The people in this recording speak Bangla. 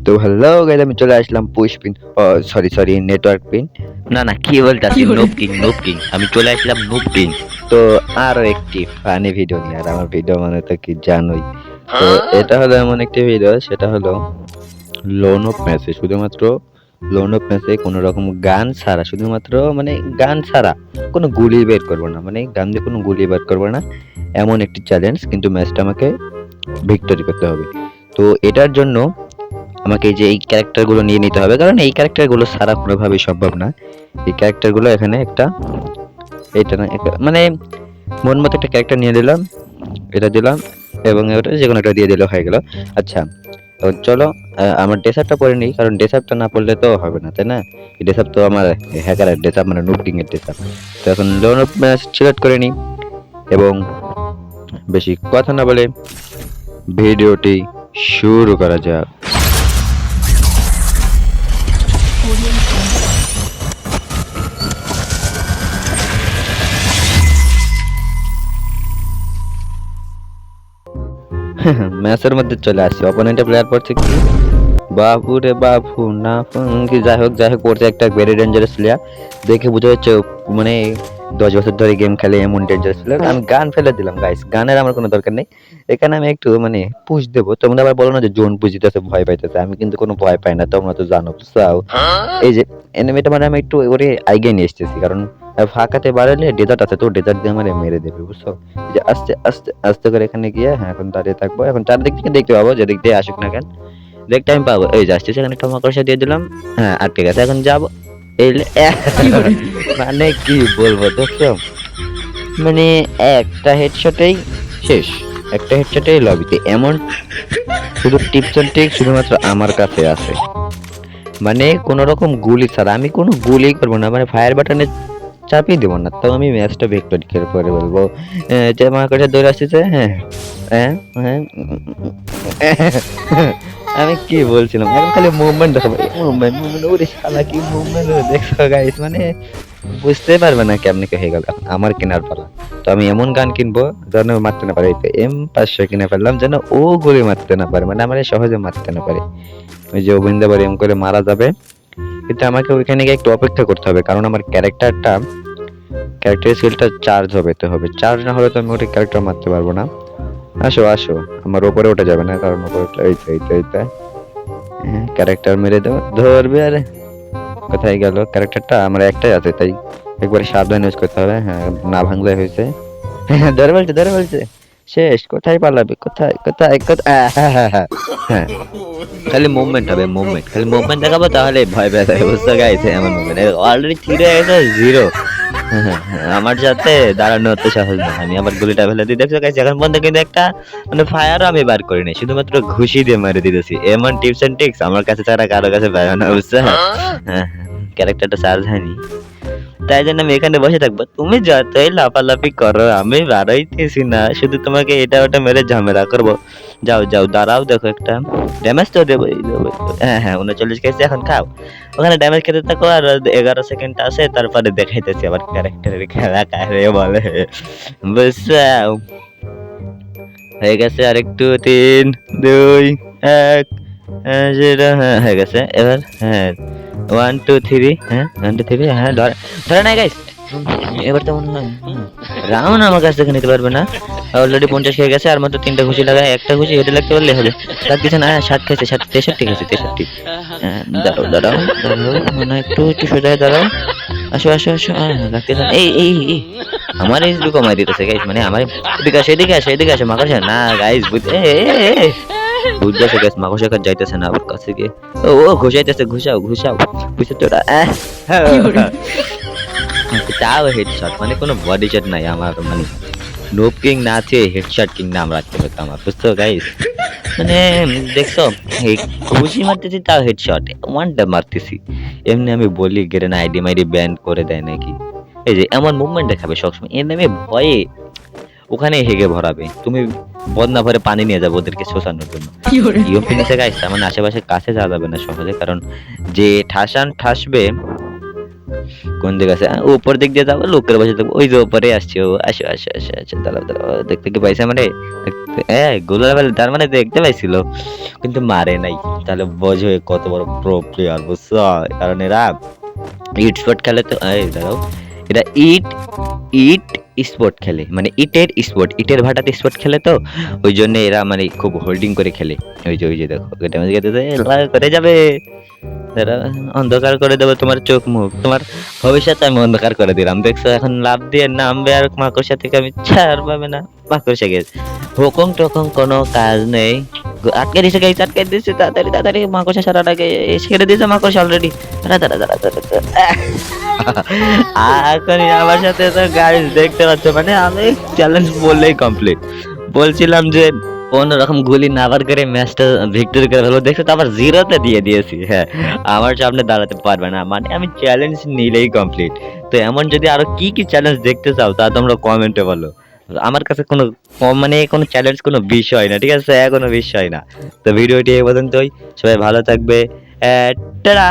তো হ্যালো গাইস, আমি চলে আসলাম পুশ পিন, ও সরি সরি নেটওয়ার্ক পিন। না কি বলতাছি, নুব কিং আমি চলে আসলাম নুব কিং। তো আরো একটি ফানি ভিডিও নিয়ে, আর আমার ভিডিও মানে তো কি জানোই। তো এটা হলো এমন একটি ভিডিও, সেটা হলো লোন অফ ম্যাচে, শুধুমাত্র লোন অফ ম্যাচে কোনো রকম গান ছাড়া, শুধুমাত্র মানে গান ছাড়া কোনো গুলি বের করবো না, মানে গান দিয়ে কোনো গুলি বের করবো না, এমন একটি চ্যালেঞ্জ। কিন্তু ম্যাচটা আমাকে ভিক্টরি করতে হবে। তো এটার জন্য আমাকে এই যে এই ক্যারেক্টারগুলো নিয়ে নিতে হবে, কারণ এই ক্যারেক্টারগুলো ছাড়া কোনোভাবেই সম্ভব না। এই ক্যারেক্টারগুলো এখানে একটা, এটা না মানে মন মতো একটা ক্যারেক্টার নিয়ে দিলাম, এটা দিলাম এবং ওটা যে কোনো একটা দিয়ে দিলে হয়ে গেল। আচ্ছা, তো চলো আমার ড্রেসআপটা পরে নিই, কারণ ড্রেসআপটা না পড়লে তো হবে না, তাই না? এই ড্রেসআপ তো আমার হ্যাকারের ড্রেসআপ, মানে নুব কিং এর ড্রেসআপ। তো এখন লোন অফ সিলেক্ট করে নিই এবং বেশি কথা না বলে ভিডিওটি শুরু করা যাক। ম্যাচের মধ্যে চলে আসছে, অপোনেন্টের প্লেয়ার পড়ছে কি বাবু রে বাবু, না কি যাই হোক পড়ছে একটা ভেরি ডেঞ্জারাস প্লেয়ার। দেখে বুঝা যাচ্ছে মানে 10 বছর ধরে গেম খেলে এমন ডেঞ্জারাস প্লেয়ার। আমি গান ফেলে দিলাম গাইস, গানের আমার কোনো দরকার নেই। এখানে আমি একটু মানে পুশ দেবো। তোমরা আবার বলো না যে জোন পুশ দিতেছে, ভয় পাইতেছে। আমি কিন্তু কোনো ভয় পাই না, তোমরা তো জানো। বুঝছাও? এই যে এনিমিটা মানে আমি একটু ওরে আইগে নিয়ে এসেছি, কারণ ফাঁকাতে বাড়ালে ডেজার্ট আছে, তো ডেজার্ট দিয়ে আমার মেরে দেবে, বুঝছো? এই যে আস্তে আস্তে আস্তে করে এখানে গিয়ে, হ্যাঁ এখন দাঁড়িয়ে থাকবো। এখন চারদিক থেকে দেখতে পাবো, যেদিক দিয়ে আসুক না কেন দেখতে আমি পাবো। এই যাচ্ছে সেখানে একটা মাকড়সা দিয়ে দিলাম, হ্যাঁ আটকে গেছে। এখন যাবো এই মানে কি বলবো দেখছো, মানে একটা হেডশটেই শেষ, একটা হেডশটেই লবিতে এমন। শুধু টিপস এন্ড ট্রিক শুধুমাত্র আমার কাছে আছে, মানে কোন রকম গুলি ছাড়া আমি কোনো গুলি করবো না, মানে ফায়ার বাটনে চাপিয়ে দেবো না, তো আমি ম্যাচটা ভিক্টোরি করে বলবো। যে মাকড়সা দৌড়ে আসতেছে, হ্যাঁ হ্যাঁ হ্যাঁ আমি কি বলছিলাম, এখন খালি মুভমেন্ট দেখাবো, মুভমেন্ট মুভমেন্ট, ওরে শালা কি মুভমেন্ট দেখছো গাইস, মানে বুঝতে পারবে না কেমনি হয়ে গেল। এখন আমার কেনার পালা, তো আমি এমন গান কিনবো যেন ও মারতে না পারে। M500 কিনে ফেললাম যেন ও গুলি মারতে না পারে, মানে আমার সহজে মারতে না পারে। ওই যে অবিন্দাবার এম করে মারা যাবে, কিন্তু আমাকে ওইখানে গিয়ে একটু অপেক্ষা করতে হবে, কারণ আমার ক্যারেক্টার স্কিলটা চার্জ হবে, চার্জ না হলে তো আমি ওটা ক্যারেক্টার মারতে পারবো না। আসো আসো, আমার উপরে ওঠা যাবে না, কারণ উপরে উঠলে এই তো ক্যারেক্টার মেরে দেবো, ধরবে। আরে কোথায় গেল ক্যারেক্টারটা? আমার একটাই আছে, তাই একবারে সাবধান ইউজ করতে হবে। হ্যাঁ না ভাঙলে হয়েছে। হ্যাঁ ধরে বলছে শেষ। কোথায় পালাবে, কোথায় কোথায় কোথায়? হ্যাঁ খালি মুভমেন্ট হবে, খালি মুভমেন্ট দেখাবো, তাহলে ভয় পেয়ে যাবে। বুঝতে গাইছে এমন মুভমেন্ট অলরেডি 3 হয়ে গেছে 0। আমার সাথে দাঁড়ানো হতে সাহস না, আমি আবার গুলিটা ফেলে দিয়ে দেখছো গাইছে। এখন পর্যন্ত কিন্তু একটা মানে ফায়ারও আমি বার করি নাই, শুধুমাত্র ঘুষি দিয়ে মেরে দিতেছি। এমন টিপস এন্ড ট্রিক্স আমার কাছে ছাড়া কারো কাছে পাবে না, বুঝছো? হ্যাঁ ক্যারেক্টারটা চার্জ হয়নি, তাই জন্য আমি এখানে বসে থাকবো। তুমি যতই লাফালাফি করো আমি বাড়াইতেছি না, শুধু তোমাকে এটা ওটা মেরে ঝামেলা করবো। যাও যাও দাঁড়াও, দেখো একটা ড্যামেজ তো দেবো। হ্যাঁ 39 খেয়েছি, এখন খাও। ওখানে ড্যামেজ খেতে থাকো, আর 11 সেকেন্ড আছে, তারপরে দেখাইতেছি আবার ক্যারেক্টারের খেলা কারে বলে, বুঝছাও? হয়ে গেছে আরেকটু, 3 2 1 যেটা হ্যাঁ হয়ে গেছে। এবার হ্যাঁ 1 2 3, হ্যাঁ 1 2 3, হ্যাঁ ধরে নাই গাইস। এবার তো মনে হয় রাউন্ড আমার কাছ থেকে নিতে পারবে না, অলরেডি 50 খেয়ে গেছে। আর মাত্র 3টা ঘুষি লাগায়, একটা ঘুষি হেডে লাগতে পারলে হবে। তার কিছু না, 7 খেয়েছে, 63 খেয়েছে 63। দাঁড়াও মানে একটু সোজা হয়ে দাঁড়াও। আসো লাগতে এই আমার এইচডি কমাই দিতেছে গাইস, মানে আমার এদিকে আসে মাকড়সা না গাইস, বুঝতে বুঝতেছে গাইস, মাকড়সা কাজ যাইতেছে না আমার কাছে গিয়ে। ও ঘুষাইতেছে, ঘুষাও বুঝতে তোরা তাও হেডশট, মানে কোনো বডি শট নাই আমার, মানে নোব কিং না আছে, হেডশট কিং নাম রাখতে হতো আমার, বুঝছো গাইস? মানে দেখছো এই ঘুষি মারতেছি, তাও হেডশট ওয়ানটা মারতেছি। এমনি আমি বলি গেরে না আইডি মাইডি ব্যান করে দেয় নাকি? এই যে এমন মুভমেন্ট দেখাবে সবসময়, এর নামে ভয়ে ওখানে হেগে ভরাবে। তুমি বদনা ভরে পানি নিয়ে যাবো ওদেরকে শোষানোর জন্য। ইউএমপি নিচে গাইস, মানে আশেপাশে কাছে যাওয়া যাবে না সহজে, কারণ যে ঠাসবে কোন দিকে আছে উপর দিক দিয়ে যাবো, লোকের বসে থাকবো, ওই যে উপরে আসছে ও, আসো আসো আসো আসো, দাঁড়াও দাঁড়াও, দেখতে কি পাইছে মানে, গোলার বেলা তার মানে দেখতে পাইছিল কিন্তু মারে নাই। তাহলে বোঝো এ কত বড় প্রো প্লেয়ার, বুঝছো? কারণ এরা ইট স্পোর্ট খেলে তো, এই দাঁড়াও, এটা ইট ইট স্পোর্ট খেলে, মানে ইটের স্পোর্ট, ইটের ভাটাতে স্পোর্ট খেলে তো, ওই জন্য এরা মানে খুব হোল্ডিং করে খেলে। ওই যে দেখো, এটা মধ্যে গেছে, করে যাবে, এরা অন্ধকার করে দেবো তোমার চোখ মুখ, তোমার ভবিষ্যৎ আমি অন্ধকার করে দিলাম, দেখছো? এখন লাভ দিয়ে নামবে আর মাকড়সা থেকে আমি ছাড় পাবে না, মাকড়সা গেছে, হুকুম টুকুম কোনো কাজ নেই, আটকে দিছে গাইস, আটকে দিছে, তাড়াতাড়ি তাড়াতাড়ি মাকড়সা ছাড়ার আগে ছেড়ে দিয়েছে মাকড়সা অলরেডি, দাঁড়া দাঁড়া দাঁড়া দাঁড়া দাঁড়া। এখন আমার সাথে তো গাইস দেখতে পাচ্ছ, মানে আমি চ্যালেঞ্জ বললেই কমপ্লিট, বলছিলাম যে অন্যরকম গুলি না বার করে ম্যাচটা ভিক্টরি করে ফেলবো, দেখছো তো আবার জিরোতে দিয়ে দিয়েছি। হ্যাঁ, আমার সামনে দাঁড়াতে পারবে না, মানে আমি চ্যালেঞ্জ নিলেই কমপ্লিট। তো এমন যদি আরো কি কি চ্যালেঞ্জ দেখতে চাও তা তোমরা কমেন্টে বলো, আমার কাছে কোনো মানে কোনো চ্যালেঞ্জ কোনো বিষয় না, ঠিক আছে? কোনো বিষয় না। তো ভিডিওটি এই পর্যন্তই, সবাই ভালো থাকবে, টাটা।